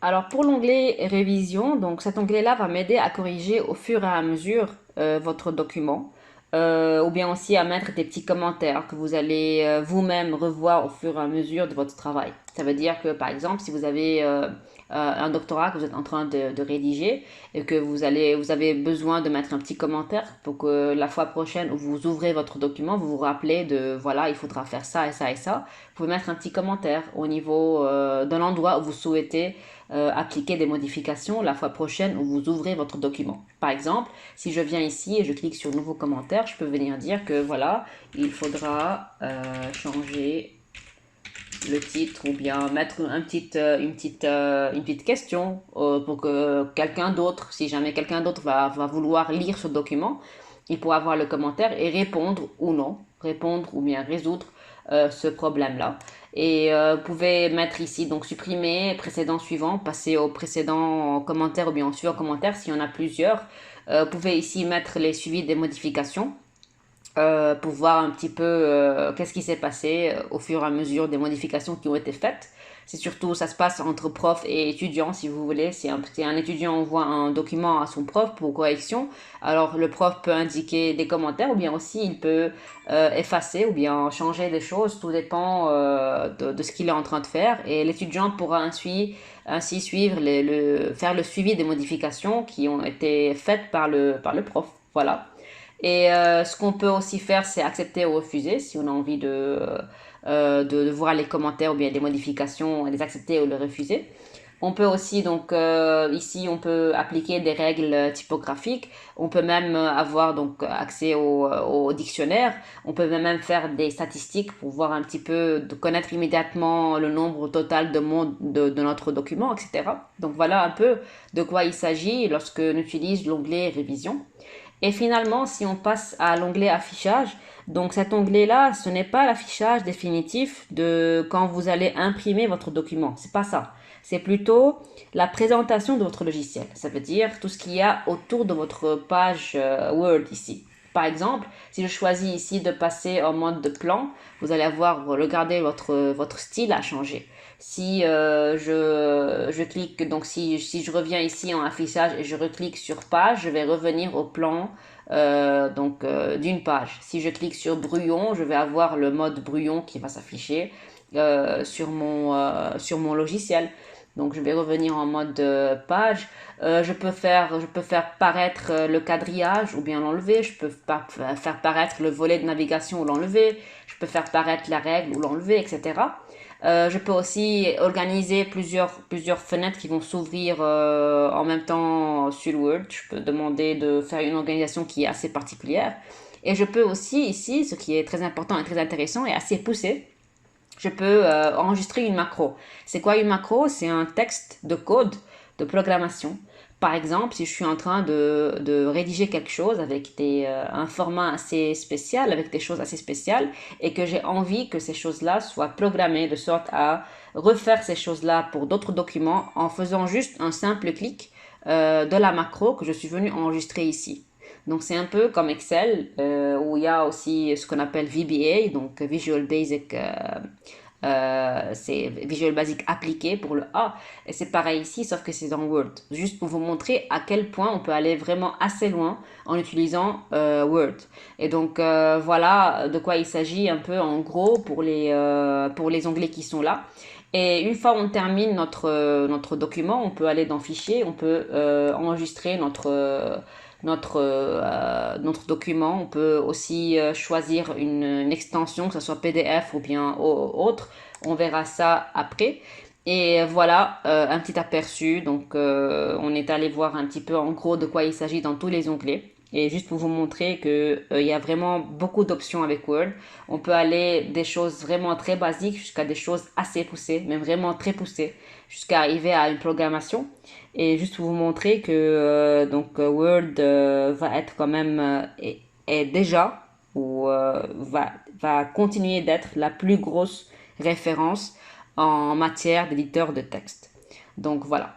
Alors pour l'onglet révision, donc cet onglet-là va m'aider à corriger au fur et à mesure votre document, ou bien aussi à mettre des petits commentaires que vous allez vous-même revoir au fur et à mesure de votre travail. Ça veut dire que par exemple, si vous avez un doctorat que vous êtes en train de rédiger et que vous avez besoin de mettre un petit commentaire pour que la fois prochaine où vous ouvrez votre document, vous vous rappelez de voilà, il faudra faire ça et ça et ça. Vous pouvez mettre un petit commentaire au niveau de l'endroit où vous souhaitez appliquer des modifications la fois prochaine où vous ouvrez votre document. Par exemple, si je viens ici et je clique sur nouveau commentaire, je peux venir dire que voilà, il faudra changer le titre ou bien mettre une petite question pour que quelqu'un d'autre, si jamais quelqu'un d'autre va vouloir lire ce document, il pourra voir le commentaire et répondre ou non, répondre ou bien résoudre ce problème-là. Et vous pouvez mettre ici, donc supprimer, précédent suivant, passer au précédent commentaire ou bien au suivant commentaire s'il y en a plusieurs. Vous pouvez ici mettre les suivis des modifications pour voir un petit peu qu'est-ce qui s'est passé au fur et à mesure des modifications qui ont été faites. C'est surtout, ça se passe entre prof et étudiant, si vous voulez. Si un étudiant envoie un document à son prof pour correction, alors le prof peut indiquer des commentaires ou bien aussi il peut effacer ou bien changer des choses. Tout dépend de ce qu'il est en train de faire. Et l'étudiant pourra ainsi suivre faire le suivi des modifications qui ont été faites par le prof. Voilà. Et ce qu'on peut aussi faire, c'est accepter ou refuser si on a envie de voir les commentaires ou bien les modifications, les accepter ou les refuser. On peut aussi, donc ici, on peut appliquer des règles typographiques. On peut même avoir donc accès au dictionnaire. On peut même faire des statistiques pour voir un petit peu, de connaître immédiatement le nombre total de notre document, etc. Donc voilà un peu de quoi il s'agit lorsque l'on utilise l'onglet révision. Et finalement, si on passe à l'onglet affichage, donc cet onglet-là, ce n'est pas l'affichage définitif de quand vous allez imprimer votre document. C'est pas ça. C'est plutôt la présentation de votre logiciel. Ça veut dire tout ce qu'il y a autour de votre page Word ici. Par exemple, si je choisis ici de passer en mode de plan, vous allez avoir, regardez, votre style a changé. Si je clique, donc si je reviens ici en affichage et je reclique sur page, je vais revenir au plan d'une page. Si je clique sur brouillon, je vais avoir le mode brouillon qui va s'afficher sur mon logiciel. Donc je vais revenir en mode page. Je peux faire paraître le quadrillage ou bien l'enlever. Je peux faire paraître le volet de navigation ou l'enlever. Je peux faire paraître la règle ou l'enlever, etc. Je peux aussi organiser plusieurs fenêtres qui vont s'ouvrir en même temps sur Word. Je peux demander de faire une organisation qui est assez particulière. Et je peux aussi ici, ce qui est très important et très intéressant et assez poussé, je peux enregistrer une macro. C'est quoi une macro? C'est un texte de code de programmation. Par exemple, si je suis en train de rédiger quelque chose avec un format assez spécial, avec des choses assez spéciales, et que j'ai envie que ces choses-là soient programmées de sorte à refaire ces choses-là pour d'autres documents en faisant juste un simple clic de la macro que je suis venu enregistrer ici. Donc c'est un peu comme Excel où il y a aussi ce qu'on appelle VBA, donc Visual Basic c'est Visual Basic appliqué pour le A. Et c'est pareil ici, sauf que c'est dans Word. Juste pour vous montrer à quel point on peut aller vraiment assez loin en utilisant Word. Et donc voilà de quoi il s'agit un peu en gros pour les onglets qui sont là. Et une fois on termine notre document, on peut aller dans Fichier, on peut enregistrer notre document. On peut aussi choisir une extension, que ce soit PDF ou bien autre. On verra ça après. Et voilà un petit aperçu. Donc on est allé voir un petit peu en gros de quoi il s'agit dans tous les onglets. Et juste pour vous montrer que il y a vraiment beaucoup d'options avec Word. On peut aller des choses vraiment très basiques jusqu'à des choses assez poussées, même vraiment très poussées, jusqu'à arriver à une programmation. Et juste pour vous montrer que Word va être quand même est déjà ou va continuer d'être la plus grosse référence en matière d'éditeur de texte. Donc voilà.